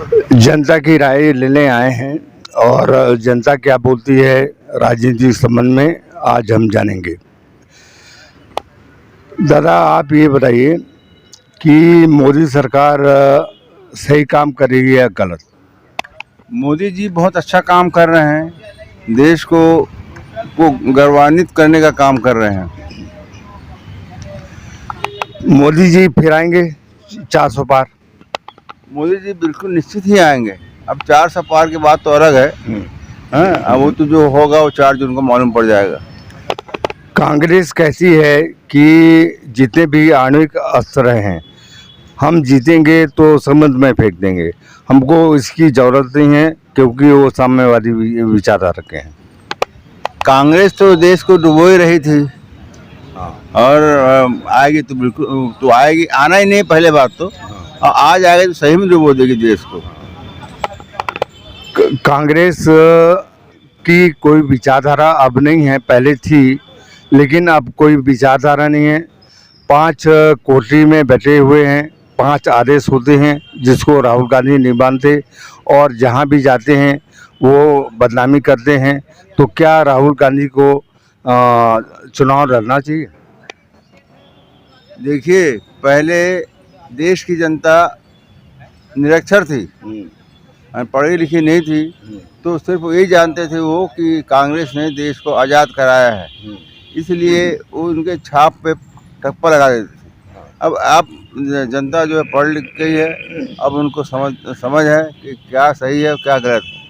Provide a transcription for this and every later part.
जनता की राय लेने आए हैं और जनता क्या बोलती है राजनीति संबंध में आज हम जानेंगे। दादा, आप ये बताइए कि मोदी सरकार सही काम कर रही है या गलत? मोदी जी बहुत अच्छा काम कर रहे हैं। देश को गौरवान्वित करने का काम कर रहे हैं। मोदी जी फिर आएंगे 400 पार? मोदी जी बिल्कुल निश्चित ही आएंगे। अब 400 पार की बात तो अलग है। हाँ, अब वो तो जो होगा वो 4 जून को मालूम पड़ जाएगा। कांग्रेस कहती है कि जितने भी आणविक अस्त्र हैं हम जीतेंगे तो समुद्र में फेंक देंगे, हमको इसकी ज़रूरत नहीं है क्योंकि वो साम्यवादी विचारधारा के हैं। कांग्रेस तो देश को डुबो ही रही थी और आएगी तो बिल्कुल तो आएगी। आना ही नहीं पहले बात तो, और आज आएगी तो सही में डुबो देगी देश को। कांग्रेस की कोई विचारधारा अब नहीं है, पहले थी लेकिन अब कोई विचारधारा नहीं है। 5 कोठरी में बैठे हुए हैं, 5 आदेश होते हैं जिसको राहुल गांधी नहीं मानते और जहां भी जाते हैं वो बदनामी करते हैं। तो क्या राहुल गांधी को चुनाव लड़ना चाहिए? देखिए, पहले देश की जनता निरक्षर थी, पढ़ी लिखी नहीं थी, तो सिर्फ यही जानते थे वो कि कांग्रेस ने देश को आज़ाद कराया है, इसलिए वो उनके छाप पे ठप्पा लगा देते थे। अब जनता जो है पढ़ लिख गई है, अब उनको समझ है कि क्या सही है और क्या गलत है।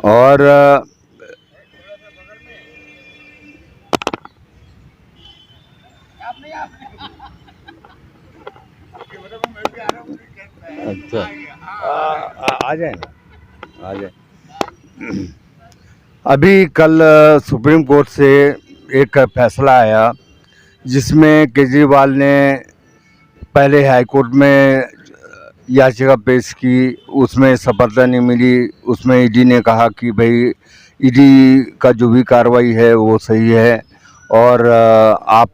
और अच्छा, आ जाए ना, आ जाए। अभी कल सुप्रीम कोर्ट से एक फैसला आया जिसमें केजरीवाल ने पहले हाई कोर्ट में याचिका पेश की, उसमें सफलता नहीं मिली। उसमें ईडी ने कहा कि भाई ईडी का जो भी कार्रवाई है वो सही है और आप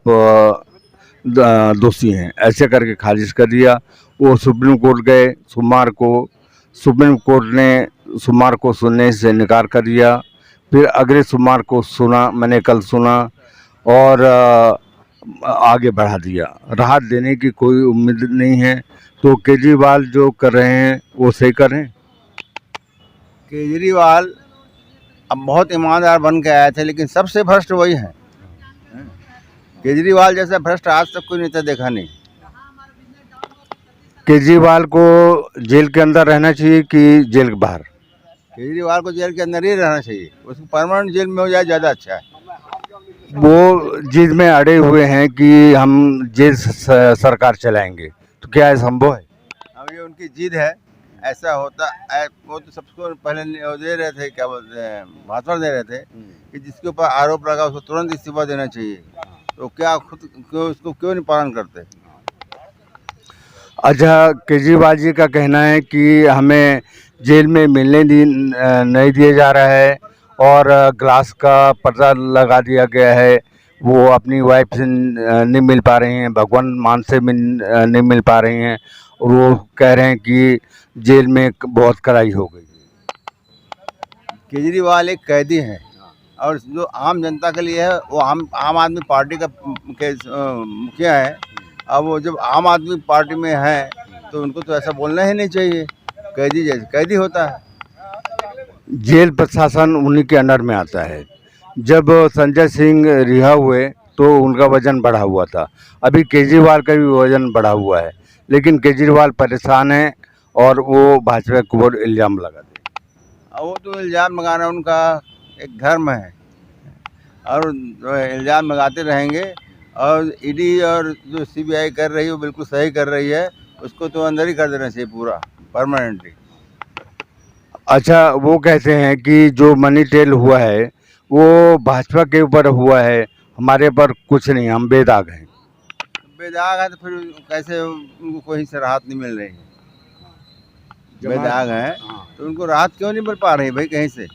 दोषी हैं, ऐसे करके खारिज कर दिया। वो सुप्रीम कोर्ट गए सोमवार को, सुप्रीम कोर्ट ने सोमवार को सुनने से इनकार कर दिया। फिर अगले सोमवार को सुना, मैंने कल सुना और आगे बढ़ा दिया। राहत देने की कोई उम्मीद नहीं है। तो केजरीवाल जो कर रहे हैं वो सही कर रहे हैं? केजरीवाल अब बहुत ईमानदार बन के आए थे, लेकिन सबसे भ्रष्ट वही है। केजरीवाल जैसा भ्रष्ट आज तक कोई नेता देखा नहीं। केजरीवाल को जेल के अंदर रहना चाहिए कि जेल के बाहर? केजरीवाल को जेल के अंदर ही रहना चाहिए, उसको परमानेंट जेल में हो जाए ज़्यादा अच्छा है। वो जिद में अड़े हुए हैं कि हम जेल सरकार चलाएंगे, तो क्या है संभव है? अब ये उनकी जिद है, ऐसा होता वो तो सबको पहले दे रहे थे, क्या बोलते हैं, भाषण दे रहे थे कि जिसके ऊपर आरोप लगा उसको तुरंत इस्तीफा देना चाहिए। तो क्या खुद उसको क्यों नहीं पालन करते? अच्छा, केजरीवाल जी का कहना है कि हमें जेल में मिलने नहीं दिया जा रहा है और ग्लास का पर्दा लगा दिया गया है। वो अपनी वाइफ से नहीं मिल पा रही हैं, भगवान मान से नहीं मिल पा रही हैं और वो कह रहे हैं कि जेल में बहुत कड़ाई हो गई। केजरीवाल एक कैदी है और जो आम जनता के लिए है वो आम आदमी पार्टी का मुखिया है। अब वो जब आम आदमी पार्टी में है तो उनको तो ऐसा बोलना ही नहीं चाहिए। कैदी जैसे कैदी होता है। जेल प्रशासन उन्हीं के अंडर में आता है। जब संजय सिंह रिहा हुए तो उनका वजन बढ़ा हुआ था, अभी केजरीवाल का भी वजन बढ़ा हुआ है, लेकिन केजरीवाल परेशान है और वो भाजपा के ऊपर इल्ज़ाम लगा दे। अब वो तो इल्ज़ाम लगाना उनका एक धर्म है और इल्ज़ाम लगाते रहेंगे। और ईडी और जो सीबीआई कर रही है वो बिल्कुल सही कर रही है, उसको तो अंदर ही कर देना चाहिए पूरा परमानेंटली। अच्छा, वो कहते हैं कि जो मनी टेल हुआ है वो भाजपा के ऊपर हुआ है, हमारे पर कुछ नहीं, हम बेदाग हैं। बेदाग है तो फिर कैसे उनको कोई से राहत नहीं मिल रही है? बेदाग है तो उनको राहत क्यों नहीं मिल पा रही भाई कहीं से?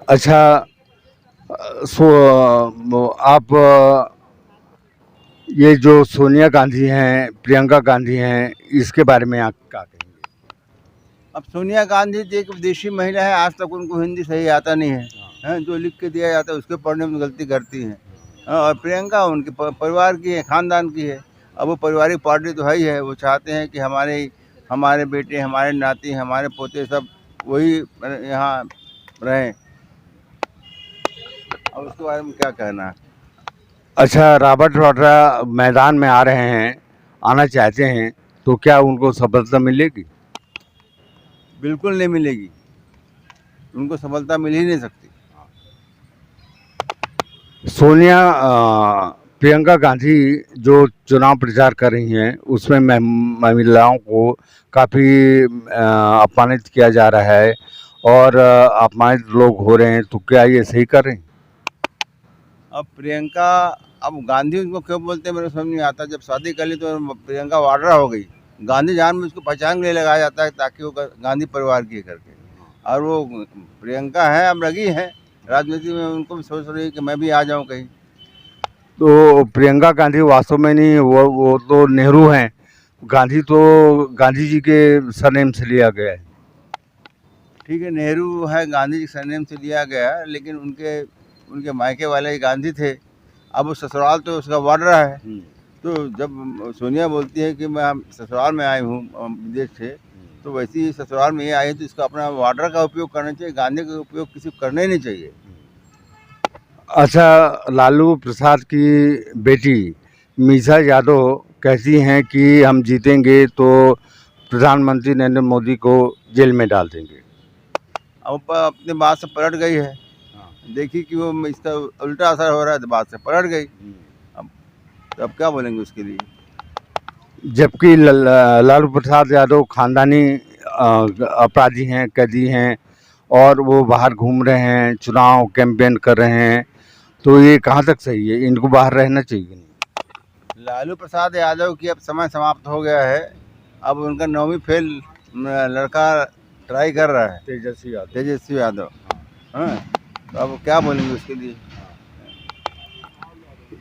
अच्छा, सो आप ये जो सोनिया गांधी हैं, प्रियंका गांधी हैं, इसके बारे में आप क्या कहेंगे? अब सोनिया गांधी जी एक विदेशी महिला है, आज तक उनको हिंदी सही आता नहीं है। हैं, जो लिख के दिया जाता है उसके पढ़ने में गलती करती हैं। और प्रियंका उनके परिवार की है, खानदान की है। अब वो पारिवारिक पार्टी तो है ही है, वो चाहते हैं कि हमारे हमारे बेटे, हमारे नाती, हमारे पोते सब वही यहाँ रहें। अब उसके बारे में क्या कहना है। अच्छा, रॉबर्ट वाड्रा मैदान में आ रहे हैं, आना चाहते हैं, तो क्या उनको सफलता मिलेगी? बिल्कुल नहीं मिलेगी, उनको सफलता मिल ही नहीं सकती। सोनिया प्रियंका गांधी जो चुनाव प्रचार कर रही हैं, उसमें महिलाओं को काफ़ी अपमानित किया जा रहा है और अपमानित लोग हो रहे हैं, तो क्या ये सही कर रहे हैं? अब प्रियंका, अब गांधी उनको क्यों बोलते हैं मेरे को समझ नहीं आता। जब शादी कर ली तो प्रियंका वाड्रा हो गई। गांधी जान में उसको पहचान के लिए लगाया जाता है ताकि वो गांधी परिवार की है करके। और वो प्रियंका है, अब लगी है राजनीति में, उनको भी सोच रही है कि मैं भी आ जाऊं कहीं। तो प्रियंका गांधी वास्तव में नहीं, वो तो नेहरू हैं। गांधी तो गांधी जी के सरनेम से लिया गया है। ठीक है, नेहरू है, गांधी जी सरनेम से लिया गया है, लेकिन उनके उनके मायके वाले गांधी थे। अब वो ससुराल तो उसका वाड्रा है। तो जब सोनिया बोलती है कि मैं ससुराल में आई हूँ विदेश से, तो वैसे ही ससुराल में ये आई है तो इसका अपना वाड्रा का उपयोग करना चाहिए, गांधी का उपयोग किसी को करना ही नहीं चाहिए। अच्छा, लालू प्रसाद की बेटी मीसा यादव कहती हैं कि हम जीतेंगे तो प्रधानमंत्री नरेंद्र मोदी को जेल में डाल देंगे। अब अपनी बात से पलट गई है। देखी कि वो इसका उल्टा असर हो रहा है तो बात से पलट गई। अब क्या बोलेंगे उसके लिए। जबकि लालू प्रसाद यादव खानदानी अपराधी हैं, कैदी हैं और वो बाहर घूम रहे हैं, चुनाव कैंपेन कर रहे हैं, तो ये कहाँ तक सही है? इनको बाहर रहना चाहिए नहीं? लालू प्रसाद यादव की अब समय समाप्त हो गया है। अब उनका 9वीं फेल लड़का ट्राई कर रहा है, तेजस्वी यादव। हाँ, तो अब क्या बोलेंगे उसके लिए।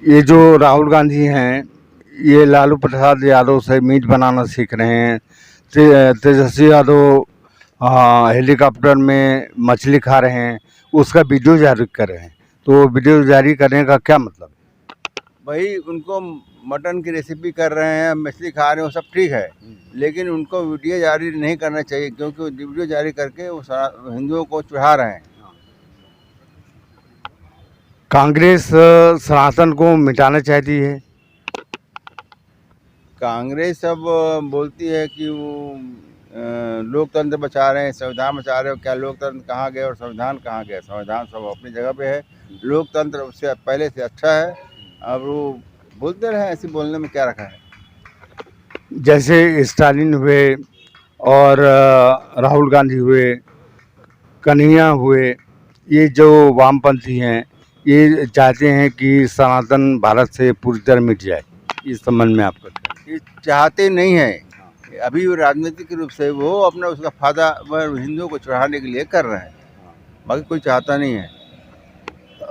ये जो राहुल गांधी हैं, ये लालू प्रसाद यादव से मीट बनाना सीख रहे हैं। तेजस्वी यादव हेलीकॉप्टर में मछली खा रहे हैं, उसका वीडियो जारी कर रहे हैं। तो वीडियो जारी करने का क्या मतलब है? भाई, उनको मटन की रेसिपी कर रहे हैं, मछली खा रहे हैं, वो सब ठीक है, लेकिन उनको वीडियो जारी नहीं करना चाहिए, क्योंकि वीडियो जारी करके वो हिंदुओं को चढ़ा रहे हैं। कांग्रेस सनातन को मिटाना चाहती है। कांग्रेस अब बोलती है कि वो लोकतंत्र बचा रहे हैं, संविधान बचा रहे हो। क्या लोकतंत्र कहाँ गए और संविधान कहाँ गए? संविधान सब अपनी जगह पे है, लोकतंत्र उससे पहले से अच्छा है। अब वो बोलते रहे, ऐसे बोलने में क्या रखा है। जैसे स्टालिन हुए और राहुल गांधी हुए, कन्हैया हुए, ये जो वामपंथी हैं, ये चाहते हैं कि सनातन भारत से पूरी तरह मिट जाए। इस संबंध में आपका क्या? ये चाहते नहीं है। अभी वो राजनीतिक रूप से वो अपना उसका फायदा हिंदुओं को चढ़ाने के लिए कर रहे हैं, बाकी कोई चाहता नहीं है।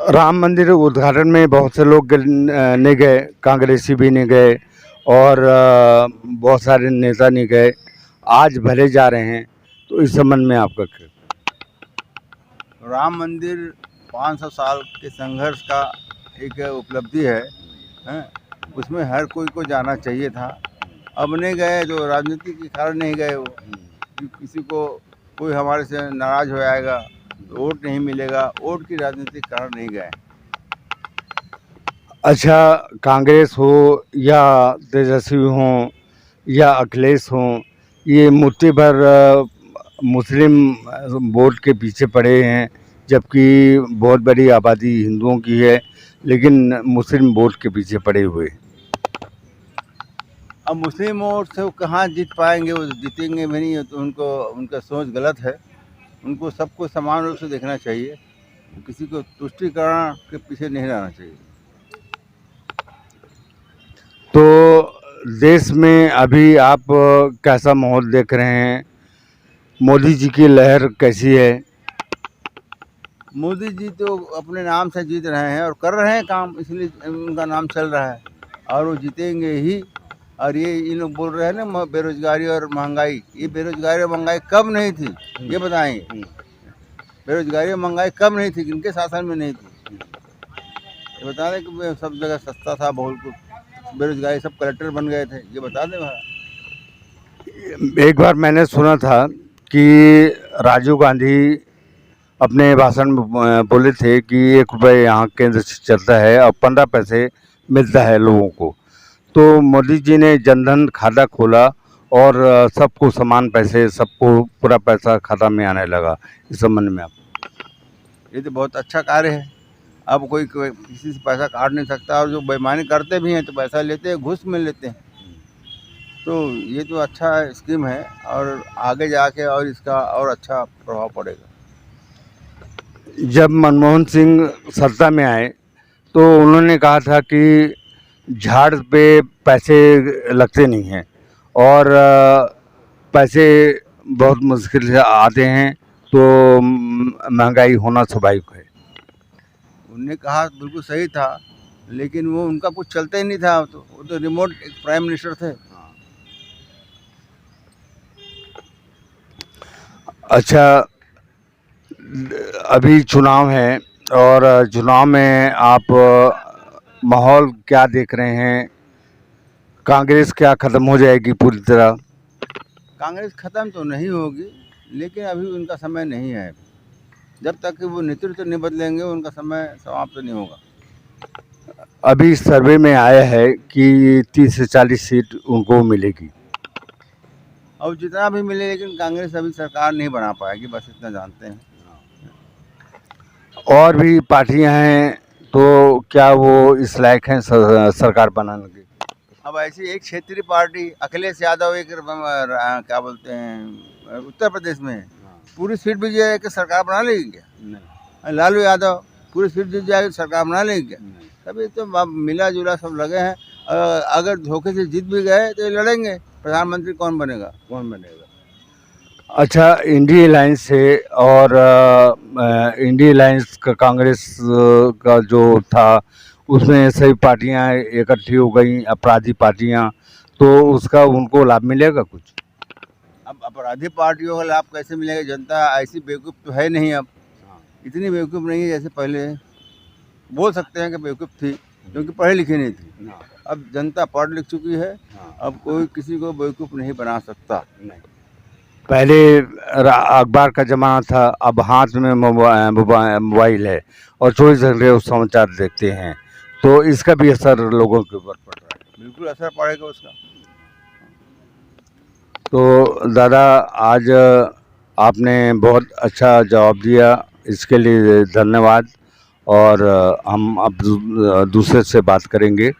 राम मंदिर उद्घाटन में बहुत से लोग नहीं गए, कांग्रेसी भी नहीं गए और बहुत सारे नेता नहीं गए, आज भले जा रहे हैं, तो इस संबंध में आपका क्या? राम मंदिर 500 साल के संघर्ष का एक उपलब्धि है, हैं? उसमें हर कोई को जाना चाहिए था। अब नहीं गए तो राजनीति के कारण नहीं गए वो, कि किसी को कोई हमारे से नाराज हो जाएगा तो वोट नहीं मिलेगा, वोट की राजनीति के कारण नहीं गए। अच्छा, कांग्रेस हो या तेजस्वी हों या अखिलेश हों, ये मुट्ठी भर मुस्लिम वोट के पीछे पड़े हैं, जबकि बहुत बड़ी आबादी हिंदुओं की है, लेकिन मुस्लिम वोट के पीछे पड़े हुए। अब मुस्लिम वोट से वो कहाँ जीत पाएंगे, वो जीतेंगे भी नहीं, तो उनको उनका सोच गलत है। उनको सबको समान रूप से देखना चाहिए, किसी को तुष्टिकरण के पीछे नहीं रहना चाहिए। तो देश में अभी आप कैसा माहौल देख रहे हैं? मोदी जी की लहर कैसी है? मोदी जी तो अपने नाम से जीत रहे हैं और कर रहे हैं काम, इसलिए उनका नाम चल रहा है। और वो जीतेंगे ही। और ये लोग बोल रहे हैं ना बेरोजगारी और महंगाई, ये बेरोजगारी और महंगाई कब नहीं थी ये बताएंगे। बेरोजगारी और महंगाई कब नहीं थी, किनके शासन में नहीं थी ये बता दें। कि सब जगह सस्ता था बहुत कुछ, बेरोजगारी सब कलेक्टर बन गए थे, ये बता दें भाई। एक बार मैंने सुना था कि राजीव गांधी अपने भाषण में बोले थे कि 1 रुपये यहाँ केंद्र से चलता है और 15 पैसे मिलता है लोगों को। तो मोदी जी ने जनधन खाता खोला और सबको समान पैसे, सबको पूरा पैसा खाता में आने लगा। इस संबंध में आप? ये तो बहुत अच्छा कार्य है। अब कोई किसी से पैसा काट नहीं सकता, और जो बेईमानी करते भी हैं तो पैसा लेते हैं, घूस में लेते हैं। तो ये तो अच्छा स्कीम है, और आगे जाके और इसका और अच्छा प्रभाव पड़ेगा। जब मनमोहन सिंह सत्ता में आए तो उन्होंने कहा था कि झाड़ पे पैसे लगते नहीं हैं और पैसे बहुत मुश्किल से आते हैं, तो महंगाई होना स्वाभाविक है। उनने कहा बिल्कुल सही था, लेकिन वो उनका कुछ चलता ही नहीं था। वो तो रिमोट एक प्राइम मिनिस्टर थे। अच्छा, अभी चुनाव है और चुनाव में आप माहौल क्या देख रहे हैं? कांग्रेस क्या ख़त्म हो जाएगी पूरी तरह? कांग्रेस खत्म तो नहीं होगी, लेकिन अभी उनका समय नहीं है। जब तक कि वो नेतृत्व नहीं बदलेंगे उनका समय समाप्त नहीं होगा। अभी सर्वे में आया है कि 30 से 40 सीट उनको मिलेगी। अब जितना भी मिले, लेकिन कांग्रेस अभी सरकार नहीं बना पाएगी, बस इतना जानते हैं। और भी पार्टियां हैं, तो क्या वो इस लायक हैं सरकार बनाने की? अब ऐसी एक क्षेत्रीय पार्टी अखिलेश यादव, एक क्या बोलते हैं उत्तर प्रदेश में पूरी सीट भी जाए कि सरकार बना लेगी क्या? नहीं। लालू यादव पूरी सीट जीत जाएगी, सरकार बना लेगी क्या? तभी तो मिला जुला सब लगे हैं। अगर धोखे से जीत भी गए तो ये लड़ेंगे, प्रधानमंत्री कौन बनेगा? अच्छा, इंडिया अलायंस है और इंडिया अलायंस का कांग्रेस का जो था उसमें सभी पार्टियां इकट्ठी हो गई, अपराधी पार्टियां, तो उसका उनको लाभ मिलेगा कुछ? अब अपराधी पार्टियों का लाभ कैसे मिलेगा? जनता ऐसी बेवकूफ़ तो है नहीं, अब इतनी बेवकूफ़ नहीं है जैसे पहले बोल सकते हैं कि बेवकूफ़ थी, क्योंकि पढ़ी लिखी नहीं थी। अब जनता पढ़ लिख चुकी है, अब कोई किसी को बेवकूफ़ नहीं बना सकता। पहले अखबार का ज़माना था, अब हाथ में मोबाइल है और 24 घंटे उस समाचार देखते हैं, तो इसका भी असर लोगों के ऊपर पड़ रहा है। बिल्कुल असर पड़ेगा उसका। तो दादा, आज आपने बहुत अच्छा जवाब दिया, इसके लिए धन्यवाद। और हम अब दूसरे से बात करेंगे।